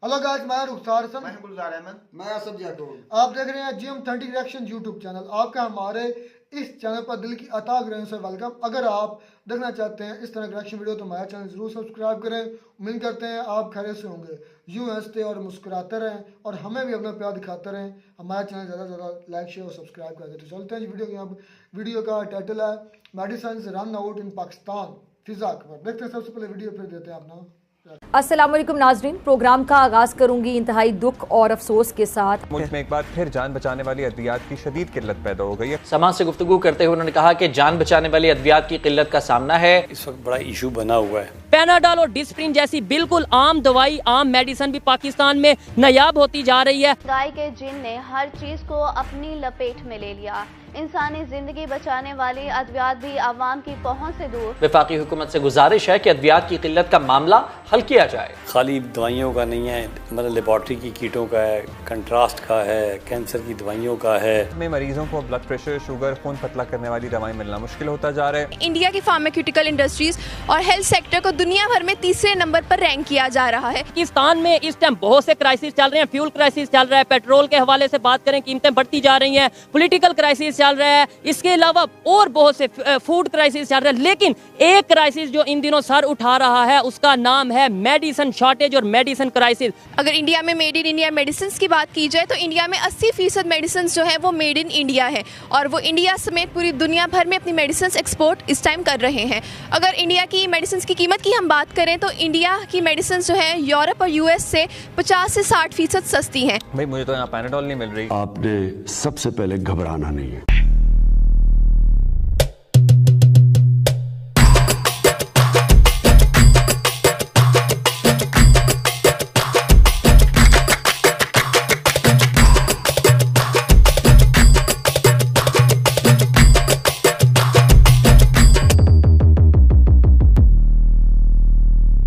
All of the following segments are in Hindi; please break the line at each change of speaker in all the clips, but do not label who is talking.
हेलो गाइस, मैं रुखसार हसन,
मैं गुलजार अहमद,
मैं असद जाटोर।
आप देख रहे हैं GM30 रिएक्शन यूट्यूब चैनल। आपका हमारे इस चैनल पर दिल की अता ग्रहण से वेलकम। अगर आप देखना चाहते हैं इस तरह की रिएक्शन वीडियो तो हमारा चैनल जरूर सब्सक्राइब करें। उम्मीद करते हैं आप खैरियत से होंगे। यूँ हंसते और मुस्कुराते रहें और हमें भी अपना प्यार दिखाते रहें। हमारा चैनल ज़्यादा से ज़्यादा लाइक शेयर और सब्सक्राइब कर देते। चलते हैं वीडियो की। अब वीडियो का टाइटल है medicine run out in Pakistan, Fiza Akbar. देखते हैं सबसे पहले वीडियो, फिर देते हैं अपना।
अस्सलाम वालेकुम नाजरीन, प्रोग्राम का आगाज करूंगी इंतहाई दुख और अफसोस के साथ।
मुल्क में एक बार फिर जान बचाने वाली अद्वियात की शदीद किल्लत पैदा हो गई है।
समाज से गुफ्तगू करते हुए उन्होंने कहा कि जान बचाने वाली अद्वियात की किल्लत का सामना है।
इस वक्त बड़ा इशू बना हुआ है।
पैनाडोल और डिस्प्रिन जैसी बिल्कुल आम दवाई, आम मेडिसिन भी पाकिस्तान में नायाब होती जा रही है।
गाय के जिन ने हर चीज को अपनी लपेट में ले लिया। इंसानी जिंदगी बचाने वाली अद्वियात भी आवाम की पहुंच से दूर।
वफाकी हुकूमत से गुजारिश है कि अद्वियात की किल्लत का मामला हल किया जाए।
खाली दवाइयों का नहीं है, मतलब लेबॉर्ट्री की कीटों का है, कंट्रास्ट का है, कैंसर की दवाइयों का है।
में मरीजों को ब्लड प्रेशर, शुगर, खून पतला करने वाली दवाएं मिलना मुश्किल होता जा रहा है।
इंडिया की फार्मास्यूटिकल इंडस्ट्रीज और हेल्थ सेक्टर को दुनिया भर में तीसरे नंबर पर रैंक किया जा रहा है।
पाकिस्तान में इस टाइम बहुत से क्राइसिस चल रहे हैं। फ्यूल क्राइसिस चल रहा है, पेट्रोल के हवाले से बात करें, कीमतें बढ़ती जा रही हैं। पॉलिटिकल क्राइसिस चल रहा है, इसके अलावा और बहुत से फूड क्राइसिस चल रहा है। लेकिन एक क्राइसिस जो इन दिनों सर उठा रहा है उसका नाम है मेडिसिन शॉर्टेज और मेडिसिन क्राइसिस।
अगर इंडिया में मेड इन इंडिया मेडिसिन की बात की जाए तो इंडिया में 80% मेडिसिन जो है वो मेड इन इंडिया है और वो इंडिया समेत पूरी दुनिया भर में अपनी मेडिसिन एक्सपोर्ट इस टाइम कर रहे हैं। अगर इंडिया की मेडिसिन की कीमत की हम बात करें तो इंडिया की मेडिसिन जो है यूरोप और US से 50 से 60% सस्ती हैं।
भाई मुझे तो यहाँ पैनाडोल नहीं मिल रही।
आपने सबसे पहले घबराना नहीं है।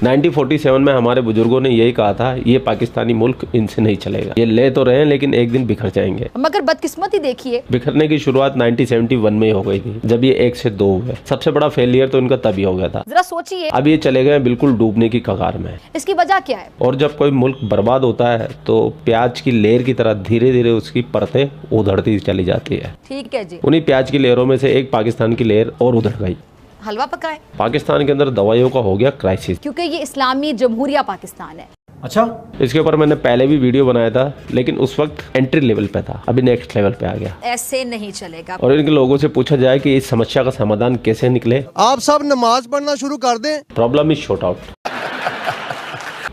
नाइनटीन 47 में हमारे बुजुर्गों ने यही कहा था, ये पाकिस्तानी मुल्क इनसे नहीं चलेगा। ये ले तो रहे हैं लेकिन एक दिन बिखर जाएंगे।
मगर बदकिस्मती देखिए,
बिखरने की शुरुआत 1971 में ही हो गई थी, जब ये 1 से 2 हुए। सबसे बड़ा फेलियर तो इनका तभी हो गया था।
जरा सोचिए,
अब ये चले गए बिल्कुल डूबने की कगार में।
इसकी वजह क्या है?
और जब कोई मुल्क बर्बाद होता है तो प्याज की लेयर की तरह धीरे धीरे उसकी परतें उधड़ती चली जाती है।
ठीक है जी।
उन्हीं प्याज की लेयरों में से एक पाकिस्तान की लेयर और उधड़ गई।
हलवा पकाए।
पाकिस्तान के अंदर दवाइयों का हो गया क्राइसिस,
क्योंकि ये इस्लामी जमहूरिया पाकिस्तान है।
अच्छा, इसके ऊपर मैंने पहले भी वीडियो बनाया था, लेकिन उस वक्त एंट्री लेवल पे था, अभी नेक्स्ट लेवल पे आ गया।
ऐसे नहीं चलेगा।
और इनके लोगों से पूछा जाए कि इस समस्या का समाधान कैसे निकले।
आप सब नमाज पढ़ना शुरू कर दें।
Problem is short out.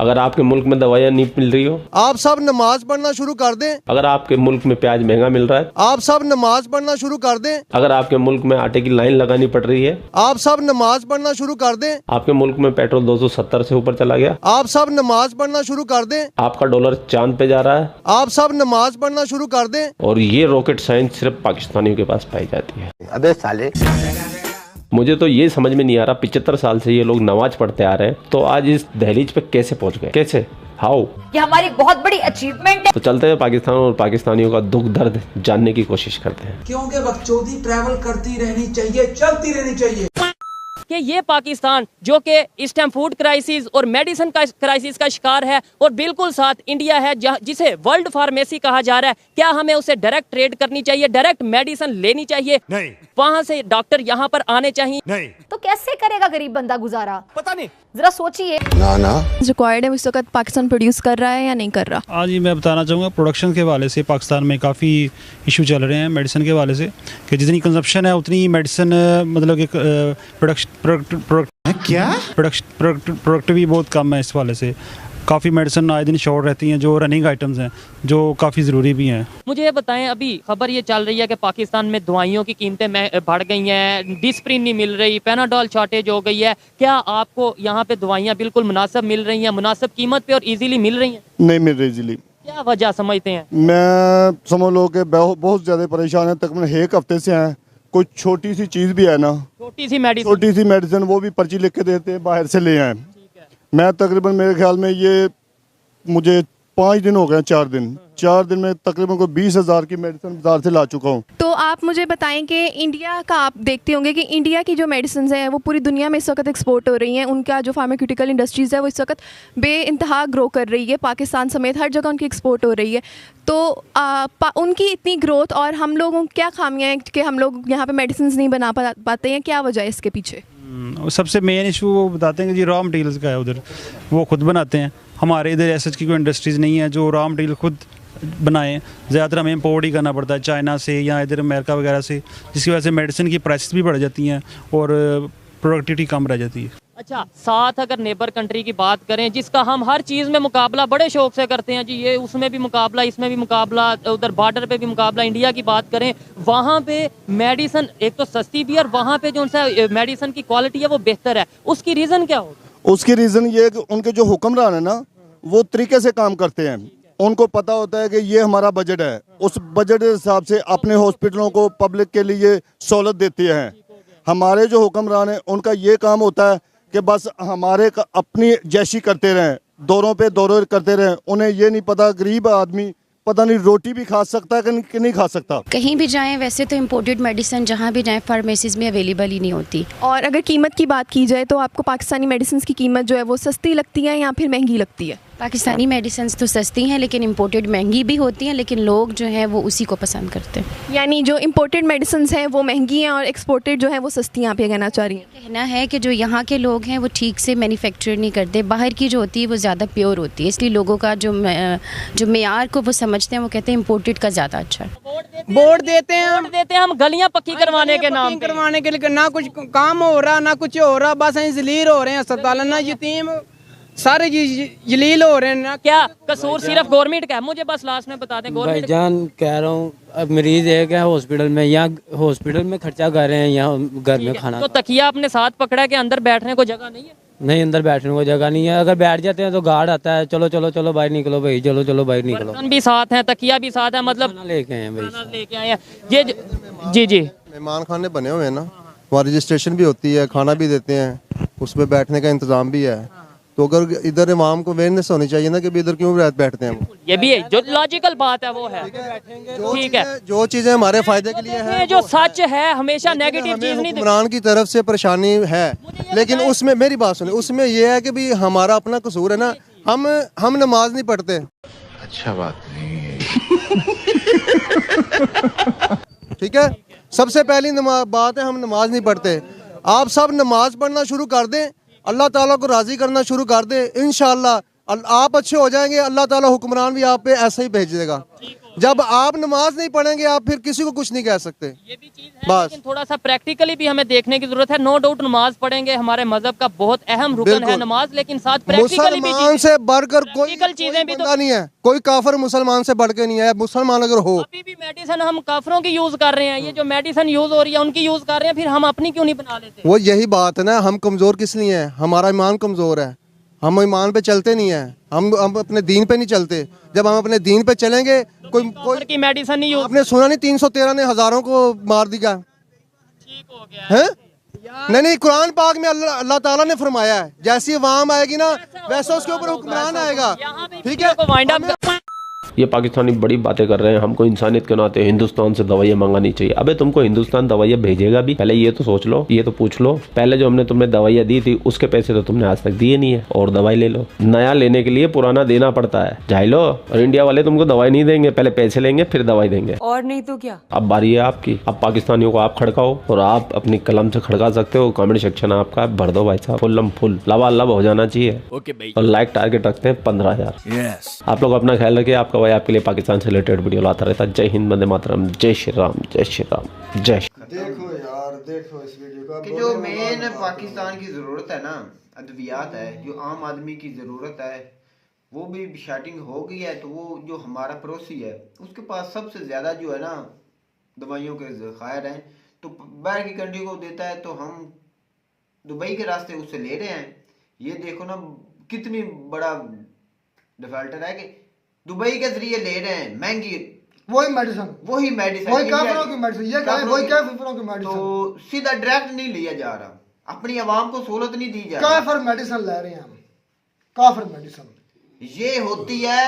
अगर आपके मुल्क में दवाइयाँ नहीं मिल रही हो,
आप सब नमाज पढ़ना शुरू कर दें।
अगर आपके मुल्क में प्याज महंगा मिल रहा है,
आप सब नमाज पढ़ना शुरू कर दें।
अगर आपके मुल्क में आटे की लाइन लगानी पड़ रही है,
आप सब नमाज पढ़ना शुरू कर दें।
आपके मुल्क में पेट्रोल 270 से ऊपर चला गया,
आप सब नमाज पढ़ना शुरू कर दें।
आपका डॉलर चांद पे जा रहा है,
आप सब नमाज पढ़ना शुरू कर दें।
और ये रॉकेट साइंस सिर्फ पाकिस्तानियों के पास पाई जाती है।
अबे साले,
मुझे तो ये समझ में नहीं आ रहा, 75 साल से ये लोग नमाज पढ़ते आ रहे हैं, तो आज इस दहलीज पे कैसे पहुंच गए? कैसे? हाउ?
ये हमारी बहुत बड़ी अचीवमेंट है।
तो चलते हैं पाकिस्तान और पाकिस्तानियों का दुख दर्द जानने की कोशिश करते हैं।
क्योंकि बकचोदी ट्रैवल करती रहनी चाहिए, चलती रहनी चाहिए।
कि ये पाकिस्तान जो कि इस टाइम फूड क्राइसिस और मेडिसिन का क्राइसिस का शिकार है और बिल्कुल साथ इंडिया है जिसे वर्ल्ड फार्मेसी कहा जा रहा है, क्या हमें उसे डायरेक्ट ट्रेड करनी चाहिए, डायरेक्ट मेडिसिन लेनी चाहिए? नहीं। वहाँ से डॉक्टर यहाँ पर आने चाहिए? नहीं।
तो कैसे करेगा गरीब बंदा गुजारा?
पता नहीं,
जरा सोचिए।
ना
रिक्वायर्ड है इस वक्त पाकिस्तान प्रोड्यूस कर रहा है या नहीं कर रहा?
आज ही मैं बताना चाहूँगा, प्रोडक्शन के हवाले से पाकिस्तान में काफ़ी इशू चल रहे हैं मेडिसिन के हवाले से, कि जितनी कंजप्शन है उतनी मेडिसिन मतलब कि प्रोडक्ट भी बहुत कम है। इस वाले से काफ़ी मेडिसिन आए दिन शॉर्ट रहती हैं, जो रनिंग आइटम्स हैं, जो काफ़ी ज़रूरी भी हैं।
मुझे ये बताएं, अभी खबर ये चल रही है कि पाकिस्तान में दवाइयों की कीमतें बढ़ गई हैं, डिस्प्रिन नहीं मिल रही, पैनाडोल शॉर्टेज हो गई है। क्या आपको यहाँ पे दवाइयाँ बिल्कुल मुनासिब मिल रही हैं, मुनासिब कीमत पे और इजीली मिल रही हैं?
नहीं मिल रही इजीली।
क्या वजह समझते हैं?
मैं समझ लो कि बहुत ज़्यादा परेशान है, तकरीबन 1 हफ्ते से हैं। कोई छोटी सी चीज़ भी है ना, छोटी सी मेडिसिन वो भी पर्ची लिख के देते हैं, बाहर से ले आए। मैं तकरीबन मेरे ख्याल में ये मुझे 5 दिन हो गए, 4 दिन में तकरीबन को 20,000 की मेडिसिन बाजार से ला चुका हूँ।
तो आप मुझे बताएं कि इंडिया का, आप देखते होंगे कि इंडिया की जो मेडिसिन हैं वो पूरी दुनिया में इस वक्त एक्सपोर्ट हो रही हैं। उनका जो फार्मास्यूटिकल इंडस्ट्रीज़ है वो इस वक्त बेइंतहा ग्रो कर रही है, पाकिस्तान समेत हर जगह उनकी एक्सपोर्ट हो रही है। तो उनकी इतनी ग्रोथ और हम लोगों को क्या खामियां हैं कि हम लोग यहाँ पे मेडिसिन नहीं बना पाते हैं, क्या वजह है इसके पीछे?
सबसे मेन इशू वो बताते हैं कि जी रॉ मटेरियल्स का है, उधर वो खुद बनाते हैं। हमारे इधर ऐसा की कोई इंडस्ट्रीज़ नहीं है जो रॉ मटेरियल खुद बनाएं, ज़्यादातर हमें इम्पोर्ट ही करना पड़ता है चाइना से या इधर अमेरिका वगैरह से, जिसकी वजह से मेडिसिन की प्राइसेस भी बढ़ जाती हैं और प्रोडक्टिविटी कम रह जाती है।
अच्छा, साथ अगर नेबर कंट्री की बात करें जिसका हम हर चीज़ में मुकाबला बड़े शौक से करते हैं जी, ये उसमें भी मुकाबला, इसमें भी मुकाबला, उधर बॉर्डर पे भी मुकाबला, इंडिया की बात करें वहाँ पे मेडिसिन एक तो सस्ती भी है और वहाँ पे जो सा मेडिसिन की क्वालिटी है वो बेहतर है। उसकी रीज़न क्या होगा?
उसकी रीज़न ये है कि उनके जो हुक्मरान है ना वो तरीके से काम करते हैं। उनको पता होता है कि ये हमारा बजट है, उस बजट के हिसाब से अपने हॉस्पिटलों को पब्लिक के लिए सहूलत देते हैं। हमारे जो हुक्मरान हैं उनका ये काम होता है कि बस हमारे अपनी जैशी करते रहें, दौरों पे दौरे करते रहें। उन्हें ये नहीं पता गरीब आदमी पता नहीं रोटी भी खा सकता है कि नहीं खा सकता।
कहीं भी जाएं वैसे तो इम्पोर्टेड मेडिसिन जहाँ भी जाएं फार्मेसीज में अवेलेबल ही नहीं होती।
और अगर कीमत की बात की जाए तो आपको पाकिस्तानी मेडिसिन की कीमत जो है वो सस्ती लगती है या फिर महंगी लगती है?
पाकिस्तानी मेडिसिन तो सस्ती हैं लेकिन इम्पोर्टेड महंगी भी होती हैं, लेकिन लोग जो हैं वो उसी को पसंद करते हैं।
यानी जो इम्पोर्टेड मेडिसिन हैं वो महंगी हैं और एक्सपोर्टेड जो है वो सस्ती, यहाँ पे कहना चाह रही हैं?
कहना है कि जो यहाँ के लोग हैं वो ठीक से मैन्युफैक्चर नहीं करते, बाहर की जो होती है वो ज़्यादा प्योर होती है, इसलिए लोगों का जो मेयार को वो समझते हैं, वो कहते हैं इम्पोर्टेड का ज़्यादा अच्छा है।
वोट देते हैं हम गलियाँ पक्की करवाने के नाम पे,
करवाने के लिए ना कुछ काम हो रहा ना कुछ हो रहा, बस जलील हो रहे हैं अस्पताल, ना यतीम सारे जलील हो रहे हैं ना।
क्या कसूर सिर्फ गवर्नमेंट का है? मुझे बस लास्ट में बता दें।
भाईजान कह रहा हूँ, अब मरीज है क्या हॉस्पिटल में, यहाँ हॉस्पिटल में खर्चा कर रहे हैं, यहाँ घर में खाना।
तो तकिया अपने साथ पकड़ा के अंदर बैठने को जगह नहीं है?
नहीं, अंदर बैठने को जगह नहीं है। अगर बैठ जाते हैं तो गार्ड आता है, चलो चलो चलो बाहर निकलो भाई, चलो चलो बाहर निकलो।
बर्तन भी साथ हैं, तकिया भी साथ है, मतलब
लेके आए भाई,
लेके आए हैं ये। जी
मेहमान खाने बने हुए हैं ना, वहाँ रजिस्ट्रेशन भी होती है, खाना भी देते हैं, उसमें बैठने का इंतजाम भी है। तो अगर इधर इमाम को अवेयरनेस होनी चाहिए ना कि इधर क्यों बैठते हैं,
ये भी है जो लॉजिकल बात है वो है। ठीक है,
जो चीजें हमारे फायदे के लिए है,
जो सच है हमेशा नेगेटिव चीज नहीं।
हुक्मरान की तरफ से परेशानी है, लेकिन उसमें मेरी बात सुनिए, उसमें ये है कि भी हमारा अपना कसूर है ना, हम नमाज नहीं पढ़ते।
अच्छा बात नहीं है।
ठीक है, सबसे पहली बात है हम नमाज नहीं पढ़ते। आप सब नमाज पढ़ना शुरू कर दें, अल्लाह ताला को राज़ी करना शुरू कर दें, इंशाअल्लाह आप अच्छे हो जाएंगे। अल्लाह ताला हुक्मरान भी आप पे ऐसा ही भेज देगा। जब आप नमाज नहीं पढ़ेंगे आप फिर किसी को कुछ नहीं कह सकते।
ये भी चीज है, लेकिन थोड़ा सा प्रैक्टिकली भी हमें देखने की जरूरत है। नो डाउट नमाज पढ़ेंगे, हमारे मजहब का बहुत अहम रुकन है नमाज, लेकिन साथ प्रैक्टिकली भी
मुसलमान से बढ़कर कोई
चीजें भी
नहीं है, कोई काफिर मुसलमान से बढ़ के नहीं है। मुसलमान अगर हो,
अभी भी मेडिसिन हम काफरों की यूज कर रहे हैं, ये जो मेडिसिन यूज हो रही है उनकी यूज कर रहे हैं, फिर हम अपनी क्यों नहीं बना लेते?
वो यही बात है ना, हम कमजोर किस लिए हैं? हमारा ईमान कमजोर है, हम ईमान पे चलते नहीं है, हम अपने दीन पे नहीं चलते। जब हम अपने दीन पे चलेंगे, कोई
की मेडिसिन नहीं,
आपने सुना नहीं 313 ने हजारों को मार दिया?
ठीक हो गया
है? नहीं, कुरान पाक में अल्लाह ताला ने फरमाया है जैसी अवाम आएगी ना वैसा उसके ऊपर हुक्मरान आएगा। ठीक है,
ये पाकिस्तानी बड़ी बातें कर रहे हैं, हमको इंसानियत के नाते हिंदुस्तान से दवाइयाँ मंगानी चाहिए। अबे तुमको हिंदुस्तान दवाइयाँ भेजेगा भी? पहले ये तो सोच लो, ये तो पूछ लो। पहले जो हमने तुम्हें दवाइयाँ दी थी उसके पैसे तो तुमने आज तक दिए नहीं है, और दवाई ले लो। नया लेने के लिए पुराना देना पड़ता है, जाए लो। और इंडिया वाले तुमको दवाई नहीं देंगे, पहले पैसे लेंगे फिर दवाई देंगे।
और नहीं तो क्या?
अब बारी है आपकी, अब पाकिस्तानियों को आप खड़काओ, और आप अपनी कलम से खड़का सकते हो। कमेंट सेक्शन आपका, भर दो भाई साहब, फुल्लम फुल लबालब हो जाना चाहिए। और लाइक टारगेट रखते हैं 15,000। आप लोग अपना ख्याल रखिए, आपका भाई आपके लिए पाकिस्तान से रिलेटेड वीडियो लाता रहता है। जय हिंद, वंदे मातरम, जय श्री राम, जय श्री राम, जय श्री।
देखो यार, देखो इस वीडियो का
कि जो मेन पाकिस्तान की ज़रूरत है ना, अद्वियात है, जो आम आदमी की ज़रूरत है, वो भी शॉर्टिंग हो गई है। तो वो जो हमारा पड़ोसी है उसके पास सबसे ज़्यादा जो है ना दवाइयों के ज़खायर हैं, तो बाहर की कंट्री को देता है, तो हम दुबई के रास्ते उससे ले रहे हैं। ये देखो ना कितनी बड़ा डिफॉल्टर है कि दुबई के जरिए ले रहे हैं महंगी
वही मेडिसिन
वही
काफिरों की मेडिसिन, ये कहें वही काफिरों की मेडिसिन,
तो सीधा डायरेक्ट नहीं लिया जा रहा, अपनी आवाम को सहूलत नहीं दी जा रही।
काफिर मेडिसिन ले रहे हैं हम, काफिर मेडिसिन।
ये होती है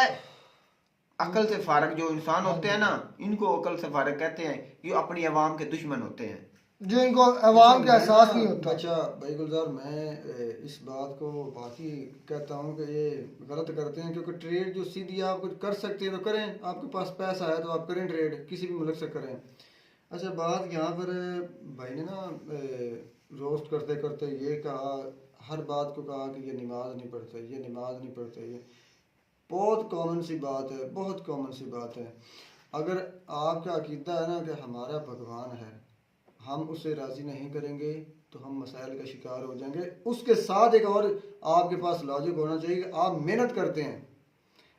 अकल से फारग जो इंसान होते हैं ना, इनको अकल से फारग कहते हैं, ये अपनी आवाम के दुश्मन होते हैं,
जो इनको अवाम का एहसास नहीं होता।
अच्छा भाई गुलजार, मैं इस बात को बाकी कहता हूँ कि ये गलत करते हैं, क्योंकि ट्रेड जो सीधी आप कुछ कर सकते हैं तो करें, आपके पास पैसा है तो आप करें ट्रेड, किसी भी मुल्क से करें। अच्छा बात यहाँ पर भाई ने ना रोस्ट करते करते ये कहा, हर बात को कहा कि ये नमाज नहीं पढ़ते, ये नमाज नहीं पढ़ते, ये बहुत कॉमन सी बात है, बहुत कॉमन सी बात है। अगर आपका अकीदा है ना कि हमारा भगवान है, हम उससे राज़ी नहीं करेंगे तो हम मसाइल का शिकार हो जाएंगे। उसके साथ एक और आपके पास लॉजिक होना चाहिए कि आप मेहनत करते हैं,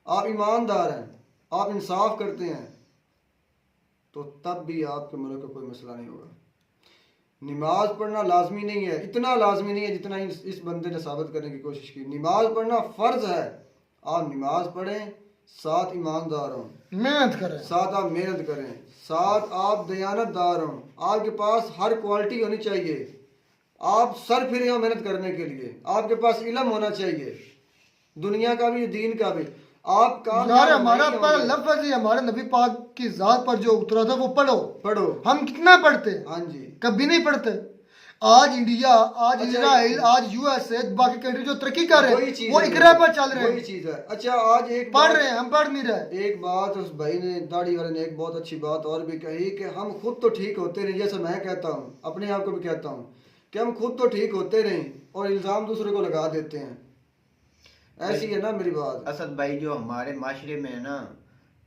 आप ईमानदार हैं, आप इंसाफ करते हैं, तो तब भी आपके मुल्क का कोई मसला नहीं होगा। नमाज पढ़ना लाजमी नहीं है, इतना लाजमी नहीं है जितना इस बंदे ने साबित करने की कोशिश की। नमाज पढ़ना फ़र्ज है, आप नमाज पढ़ें, साथ ईमानदार हों,
मेहनत करें,
साथ आप मेहनत करें, साथ आप दयानतदार हों, आपके पास हर क्वालिटी होनी चाहिए, आप सर फिरे हो मेहनत करने के लिए, आपके पास इल्म होना चाहिए, दुनिया का भी दीन का भी। आप
यार हमारा पर लफ्ज़ ही हमारे नबी पाक की जात पर जो उतरा था वो पढ़ो
पढ़ो।
हम कितना पढ़ते?
हाँ जी,
कभी नहीं पढ़ते। आज इंडिया, आज इजराइल, आज यूएसए, बाकी कंट्री जो तरक्की कर रहे हैं वो इकरा पर चल रहे हैं,
वही चीज है। अच्छा आज एक
पढ़ रहे हैं, हम पढ़ नहीं रहे।
एक बात उस भाई ने, दाढ़ी वाले ने एक बहुत अच्छी बात और भी कही कि हम खुद तो ठीक होते नहीं, जैसे मैं कहता हूँ, अपने आप को भी कहता हूँ कि हम खुद तो ठीक होते नहीं और इल्ज़ाम दूसरे को लगा देते हैं। ऐसी है ना मेरी बात।
असद भाई, जो हमारे माशरे में है ना,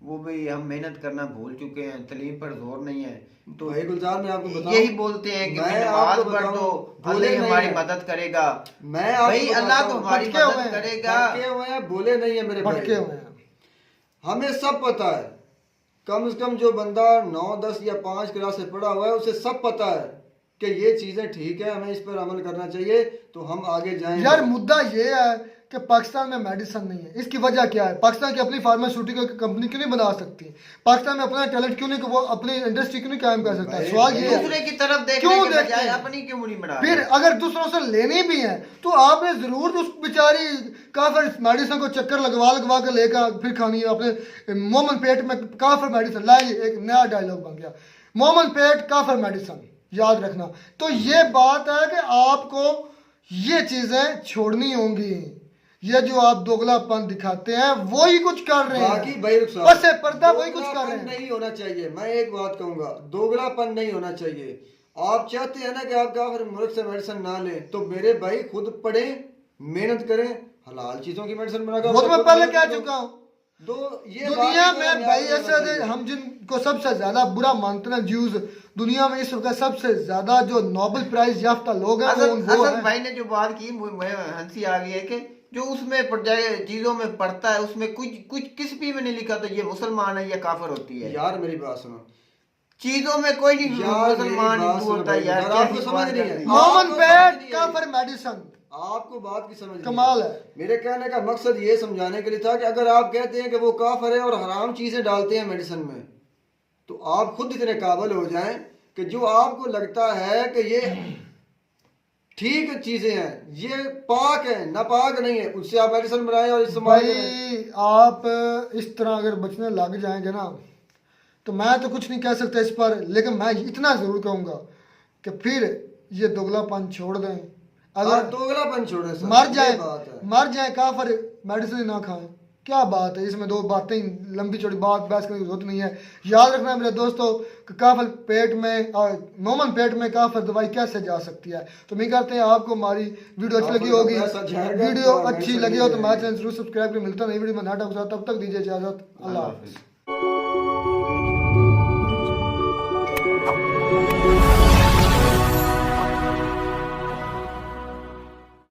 वो भी हम मेहनत करना भूल चुके हैं, तलीम पर जोर नहीं है। तो
भाई गुलजार मैं आपको बताऊं,
यही बोलते हैं कि नमाज पढ़ दो, अल्लाह हमारी मदद करेगा।
मैं
भाई अल्लाह तो हमारी मदद करेगा।
भटके हुए हैं, बोले नहीं है मेरे
भटके हुए हैं।
हमें सब पता है, कम से कम जो बंदा 9, 10 या 5 क्लास से पढ़ा हुआ है उसे सब पता है कि ये चीजें ठीक है, हमें इस पर अमल करना चाहिए, तो हम आगे जाएंगे।
यार मुद्दा ये है कि पाकिस्तान में मेडिसिन नहीं है। इसकी वजह क्या है? पाकिस्तान की अपनी फार्मास्यूटिकल कंपनी क्यों नहीं बना सकती? पाकिस्तान में अपना टैलेंट क्यों नहीं, वो अपनी इंडस्ट्री क्यों नहीं कायम कर सकता? सवाल ये है,
दूसरे की तरफ देखने
क्यों
के
देखते
बजाय
हैं?
अपनी क्यों नहीं बना?
फिर अगर दूसरों से लेनी भी है तो आपने जरूर उस बेचारी काफिर मेडिसिन को चक्कर लगवा कर लेकर फिर खानी है। अपने मोमन पेट में काफिर मेडिसिन लाइए, एक नया डायलॉग बन गया, मोमन पेट काफिर मेडिसिन, याद रखना। तो ये बात है कि आपको ये चीजें छोड़नी होंगी। ये जो आप दोगलापन दिखाते हैं वही कुछ कर रहे हैं,
बाकी भाई
बस पर्दा वही कुछ कर रहे हैं।
नहीं होना चाहिए। मैं एक बात कहूंगा, दोगलापन नहीं होना चाहिए। आप चाहते हैं ना कि आप काफिर मुल्क से मेडिसिन ना लें, तो मेरे भाई खुद पढ़ें, मेहनत करें, हलाल चीजों की मेडिसिन बनाकर।
वो तो मैं पहले कह चुका हूँ।
ये
दुनिया में भाई ऐसे हम जिनको सबसे ज्यादा बुरा मानते हैं ज्यूज, दुनिया में इस वक्त सबसे ज्यादा जो नोबेल प्राइज याफ्ता लोग हैं वो हैं।
भाई ने जो बात की हंसी आ गई है कि जो उसमें चीजों में पढ़ता है उसमें कुछ किस भी में नहीं लिखा तो ये मुसलमान है या काफिर होती है।
यार मेरी बात सुनो,
चीजों में कोई नहीं मुसलमान हिंदू होता है यार,
आपको समझ नहीं है।
मोमन पेट काफिर मेडिसिन,
आपको बात की समझ
कमाल है।
मेरे कहने का मकसद ये समझाने के लिए था कि अगर आप कहते हैं कि वो काफिर है और हराम चीजें डालते हैं मेडिसिन में, तो आप खुद इतने काबिल हो जाएं कि जो आपको लगता है कि ये ठीक चीजें हैं, ये पाक है, नापाक नहीं है, उससे आप मेडिसिन बनाएं और इस्तेमाल
भाई आप इस तरह अगर बचने लग जाएंगे ना, तो मैं तो कुछ नहीं कह सकता इस पर, लेकिन मैं इतना जरूर कहूंगा कि फिर ये दोगलापन छोड़ दें। अगर
दोगलापन छोड़े,
मर जाए काफिर मेडिसिन ना खाएं, क्या बात है इसमें? दो बातें लंबी चौड़ी बात बहस करने की जरूरत नहीं है। याद रखना मेरे दोस्तों, काफिर पेट में और मोमन पेट में काफिर दवाई कैसे जा सकती है। तो उम्मीद करते हैं आपको हमारी वीडियो अच्छी लगी होगी। वीडियो अच्छी लगी हो तो हमारे चैनल जरूर सब्सक्राइब कर। मिलता नहीं वीडियो में नाटक, तब तक दीजिए इजाजत। अल्लाह हाफिज़।